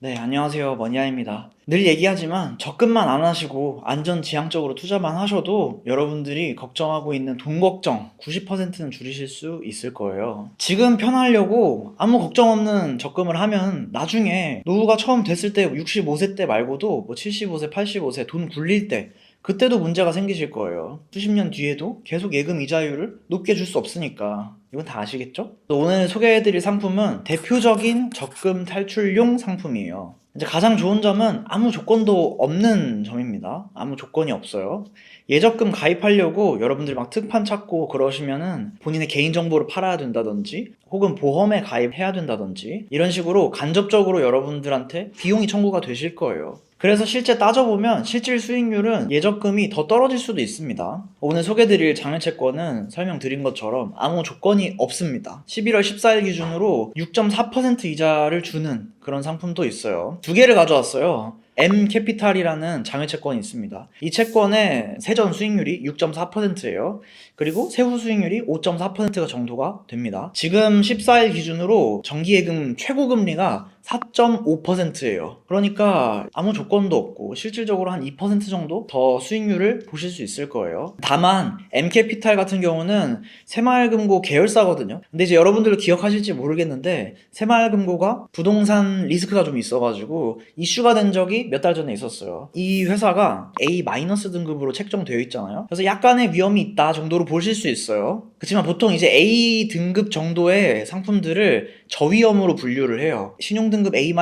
네, 안녕하세요. 머니아입니다. 늘 얘기하지만 적금만 안 하시고 안전지향적으로 투자만 하셔도 여러분들이 걱정하고 있는 돈 걱정 90%는 줄이실 수 있을 거예요. 지금 편하려고 아무 걱정 없는 적금을 하면 나중에 노후가 처음 됐을 때 65세 때 말고도 뭐 75세, 85세 돈 굴릴 때 그때도 문제가 생기실 거예요. 수십 년 뒤에도 계속 예금 이자율을 높게 줄 수 없으니까. 이건 다 아시겠죠? 오늘 소개해드릴 상품은 대표적인 적금 탈출용 상품이에요. 이제 가장 좋은 점은 아무 조건도 없는 점입니다. 아무 조건이 없어요. 예적금 가입하려고 여러분들이 막 특판 찾고 그러시면은 본인의 개인정보를 팔아야 된다든지 혹은 보험에 가입해야 된다든지 이런 식으로 간접적으로 여러분들한테 비용이 청구가 되실 거예요. 그래서 실제 따져보면 실질 수익률은 예적금이 더 떨어질 수도 있습니다. 오늘 소개드릴 장외채권은 설명드린 것처럼 아무 조건이 없습니다. 11월 14일 기준으로 6.4% 이자를 주는 그런 상품도 있어요. 두 개를 가져왔어요. M캐피탈이라는 장외채권이 있습니다. 이 채권의 세전 수익률이 6.4%예요. 그리고 세후 수익률이 5.4%가 정도가 됩니다. 지금 14일 기준으로 정기예금 최고금리가 4.5%예요. 그러니까 아무 조건도 없고 실질적으로 한 2% 정도 더 수익률을 보실 수 있을 거예요. 다만 M캐피탈 같은 경우는 새마을금고 계열사거든요. 근데 이제 여러분들도 기억하실지 모르겠는데 새마을금고가 부동산 리스크가 좀 있어가지고 이슈가 된 적이 몇 달 전에 있었어요. 이 회사가 A- 등급으로 책정되어 있잖아요. 그래서 약간의 위험이 있다 정도로 보실 수 있어요. 그렇지만 보통 이제 A 등급 정도의 상품들을 저위험으로 분류를 해요. 신용등급 A-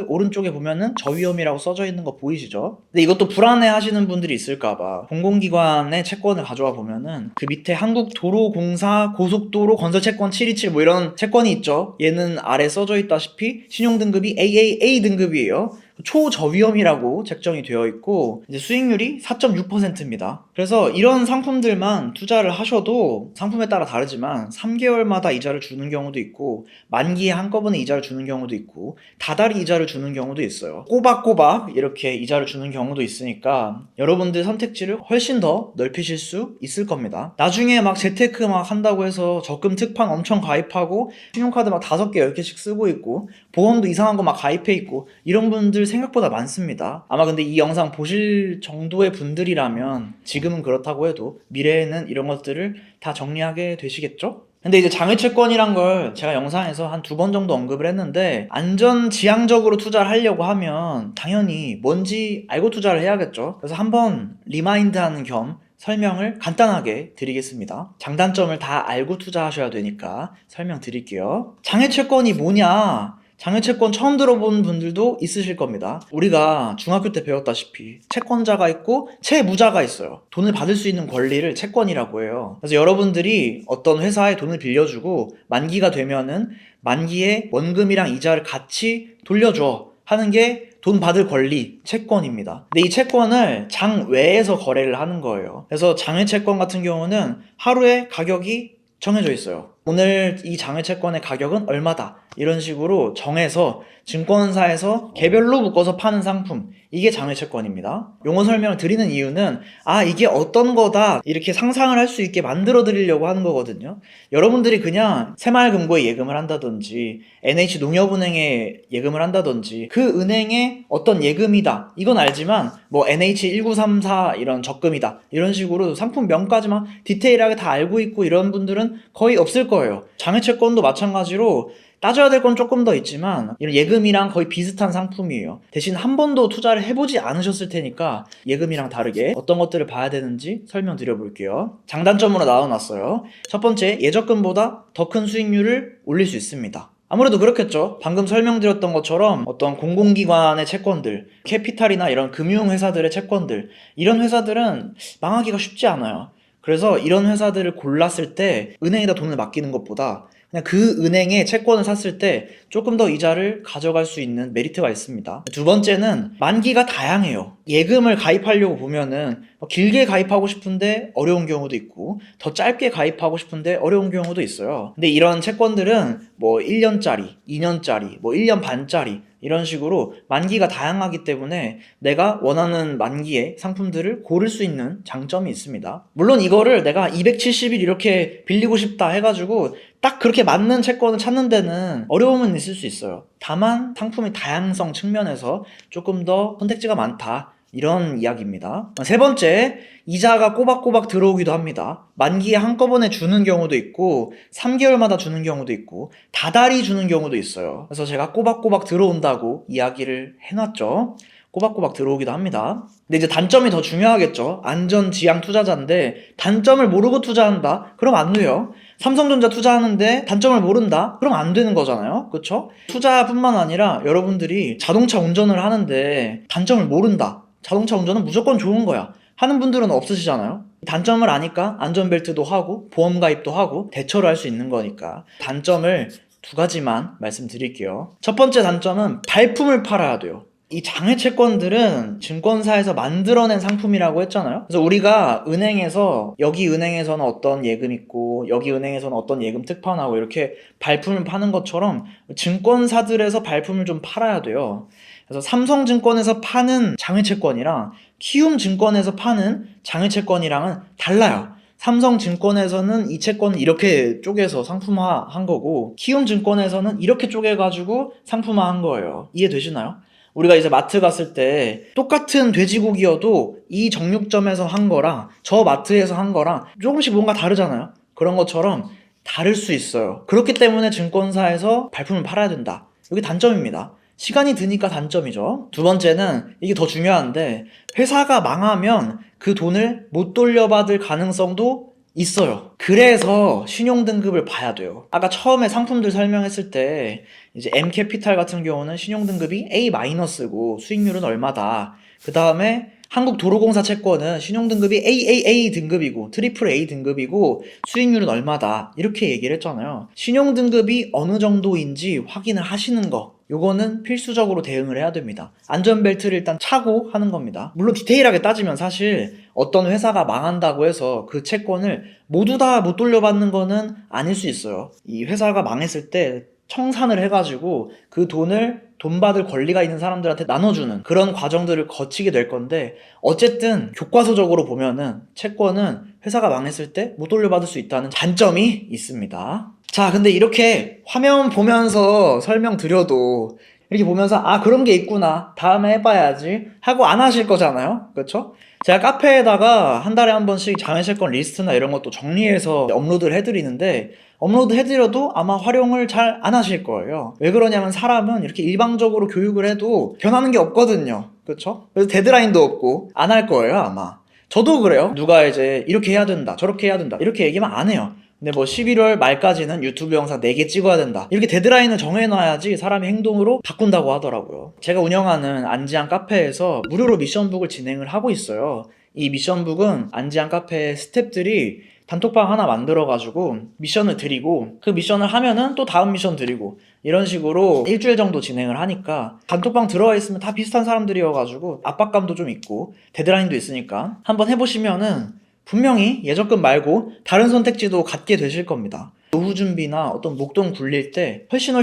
오른쪽에 보면은 저위험이라고 써져 있는 거 보이시죠? 근데 이것도 불안해 하시는 분들이 있을까봐 공공기관의 채권을 가져와 보면은 그 밑에 한국도로공사 고속도로 건설채권 727 뭐 이런 채권이 있죠. 얘는 아래 써져 있다시피 신용등급이 AAA 등급이에요. 초저위험이라고 책정이 되어 있고 이제 수익률이 4.6%입니다. 그래서 이런 상품들만 투자를 하셔도 상품에 따라 다르지만 3개월마다 이자를 주는 경우도 있고 만기에 한꺼번에 이자를 주는 경우도 있고 다달이 이자를 주는 경우도 있어요. 꼬박꼬박 이렇게 이자를 주는 경우도 있으니까 여러분들 선택지를 훨씬 더 넓히실 수 있을 겁니다. 나중에 막 재테크 막 한다고 해서 적금 특판 엄청 가입하고 신용카드 막 5개 10개씩 쓰고 있고 보험도 이상한 거 막 가입해 있고 이런 분들 생각보다 많습니다. 아마 근데 이 영상 보실 정도의 분들이라면 지금은 그렇다고 해도 미래에는 이런 것들을 다 정리하게 되시겠죠? 근데 이제 장외채권이란 걸 제가 영상에서 한 2번 정도 언급을 했는데 안전지향적으로 투자를 하려고 하면 당연히 뭔지 알고 투자를 해야겠죠. 그래서 한번 리마인드하는 겸 설명을 간단하게 드리겠습니다. 장단점을 다 알고 투자하셔야 되니까 설명드릴게요. 장외채권이 뭐냐? 장외채권 처음 들어본 분들도 있으실 겁니다. 우리가 중학교 때 배웠다시피 채권자가 있고 채무자가 있어요. 돈을 받을 수 있는 권리를 채권이라고 해요. 그래서 여러분들이 어떤 회사에 돈을 빌려주고 만기가 되면은 만기에 원금이랑 이자를 같이 돌려줘 하는 게 돈 받을 권리, 채권입니다. 근데 이 채권을 장외에서 거래를 하는 거예요. 그래서 장외채권 같은 경우는 하루에 가격이 정해져 있어요. 오늘 이 장외채권의 가격은 얼마다 이런 식으로 정해서 증권사에서 개별로 묶어서 파는 상품, 이게 장외채권입니다. 용어 설명을 드리는 이유는 이게 어떤 거다 이렇게 상상을 할 수 있게 만들어 드리려고 하는 거거든요. 여러분들이 그냥 새마을금고에 예금을 한다든지 NH농협은행에 예금을 한다든지 그 은행의 어떤 예금이다 이건 알지만 뭐 NH1934 이런 적금이다 이런 식으로 상품명까지만 디테일하게 다 알고 있고 이런 분들은 거의 없을 거예요. 장외채권도 마찬가지로 따져야 될 건 조금 더 있지만 이런 예금이랑 거의 비슷한 상품이에요. 대신 한 번도 투자를 해보지 않으셨을 테니까 예금이랑 다르게 어떤 것들을 봐야 되는지 설명드려 볼게요. 장단점으로 나눠놨어요. 첫 번째, 예적금보다 더 큰 수익률을 올릴 수 있습니다. 아무래도 그렇겠죠. 방금 설명드렸던 것처럼 어떤 공공기관의 채권들, 캐피탈이나 이런 금융회사들의 채권들, 이런 회사들은 망하기가 쉽지 않아요. 그래서 이런 회사들을 골랐을 때 은행에다 돈을 맡기는 것보다 그냥 그 은행에 채권을 샀을 때 조금 더 이자를 가져갈 수 있는 메리트가 있습니다. 두 번째는 만기가 다양해요. 예금을 가입하려고 보면은 길게 가입하고 싶은데 어려운 경우도 있고 더 짧게 가입하고 싶은데 어려운 경우도 있어요. 근데 이런 채권들은 뭐 1년짜리, 2년짜리, 뭐 1년 반짜리 이런 식으로 만기가 다양하기 때문에 내가 원하는 만기의 상품들을 고를 수 있는 장점이 있습니다. 물론 이거를 내가 270일 이렇게 빌리고 싶다 해가지고 딱 그렇게 맞는 채권을 찾는 데는 어려움은 있을 수 있어요. 다만 상품의 다양성 측면에서 조금 더 선택지가 많다, 이런 이야기입니다. 세 번째, 이자가 꼬박꼬박 들어오기도 합니다. 만기에 한꺼번에 주는 경우도 있고 3개월마다 주는 경우도 있고 다달이 주는 경우도 있어요. 그래서 제가 꼬박꼬박 들어온다고 이야기를 해놨죠. 꼬박꼬박 들어오기도 합니다. 근데 이제 단점이 더 중요하겠죠. 안전지향 투자자인데 단점을 모르고 투자한다? 그럼 안 돼요. 삼성전자 투자하는데 단점을 모른다? 그럼 안 되는 거잖아요. 그쵸? 투자뿐만 아니라 여러분들이 자동차 운전을 하는데 단점을 모른다, 자동차 운전은 무조건 좋은 거야 하는 분들은 없으시잖아요. 단점을 아니까 안전벨트도 하고 보험 가입도 하고 대처를 할 수 있는 거니까. 단점을 두 가지만 말씀드릴게요. 첫 번째 단점은 발품을 팔아야 돼요. 이 장외 채권들은 증권사에서 만들어낸 상품이라고 했잖아요. 그래서 우리가 은행에서 여기 은행에서는 어떤 예금 있고 여기 은행에서는 어떤 예금 특판하고 이렇게 발품을 파는 것처럼 증권사들에서 발품을 좀 팔아야 돼요. 그래서 삼성증권에서 파는 장외채권이랑 키움증권에서 파는 장외채권이랑은 달라요. 삼성증권에서는 이 채권을 이렇게 쪼개서 상품화한 거고 키움증권에서는 이렇게 쪼개가지고 상품화한 거예요. 이해되시나요? 우리가 이제 마트 갔을 때 똑같은 돼지고기여도 이 정육점에서 한 거랑 저 마트에서 한 거랑 조금씩 뭔가 다르잖아요. 그런 것처럼 다를 수 있어요. 그렇기 때문에 증권사에서 발품을 팔아야 된다. 이게 단점입니다. 시간이 드니까 단점이죠. 두 번째는 이게 더 중요한데 회사가 망하면 그 돈을 못 돌려받을 가능성도 있어요. 그래서 신용등급을 봐야 돼요. 아까 처음에 상품들 설명했을 때 이제 M캐피탈 같은 경우는 신용등급이 A-고 수익률은 얼마다. 그 다음에 한국도로공사 채권은 신용등급이 AAA 등급이고 트리플 A 등급이고 수익률은 얼마다, 이렇게 얘기를 했잖아요. 신용등급이 어느 정도인지 확인을 하시는 거, 요거는 필수적으로 대응을 해야 됩니다. 안전벨트를 일단 차고 하는 겁니다. 물론 디테일하게 따지면 사실 어떤 회사가 망한다고 해서 그 채권을 모두 다 못 돌려받는 거는 아닐 수 있어요. 이 회사가 망했을 때 청산을 해가지고 그 돈을 돈 받을 권리가 있는 사람들한테 나눠주는 그런 과정들을 거치게 될 건데, 어쨌든 교과서적으로 보면은 채권은 회사가 망했을 때 못 돌려받을 수 있다는 단점이 있습니다. 자, 근데 이렇게 화면 보면서 설명드려도 이렇게 보면서 아, 그런 게 있구나, 다음에 해봐야지 하고 안 하실 거잖아요. 그렇죠? 제가 카페에다가 한 달에 한 번씩 장외채권 리스트나 이런 것도 정리해서 업로드를 해드리는데, 업로드 해드려도 아마 활용을 잘 안 하실 거예요. 왜 그러냐면 사람은 이렇게 일방적으로 교육을 해도 변하는 게 없거든요. 그렇죠? 그래서 데드라인도 없고 안 할 거예요 아마. 저도 그래요. 누가 이제 이렇게 해야 된다, 저렇게 해야 된다 이렇게 얘기하면 안 해요. 근데 뭐 11월 말까지는 유튜브 영상 4개 찍어야 된다, 이렇게 데드라인을 정해놔야지 사람이 행동으로 바꾼다고 하더라고요. 제가 운영하는 안지안 카페에서 무료로 미션북을 진행을 하고 있어요. 이 미션북은 안지안 카페 스태프들이 단톡방 하나 만들어가지고 미션을 드리고 그 미션을 하면은 또 다음 미션 드리고 이런 식으로 일주일 정도 진행을 하니까 단톡방 들어와 있으면 다 비슷한 사람들이어가지고 압박감도 좀 있고 데드라인도 있으니까 한번 해보시면은 분명히 예적금 말고 다른 선택지도 갖게 되실 겁니다. 노후 준비나 어떤 목돈 굴릴 때 훨씬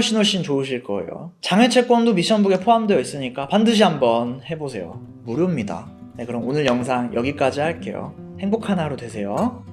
좋으실 거예요. 장외채권도 미션북에 포함되어 있으니까 반드시 한번 해보세요. 무료입니다. 네, 그럼 오늘 영상 여기까지 할게요. 행복한 하루 되세요.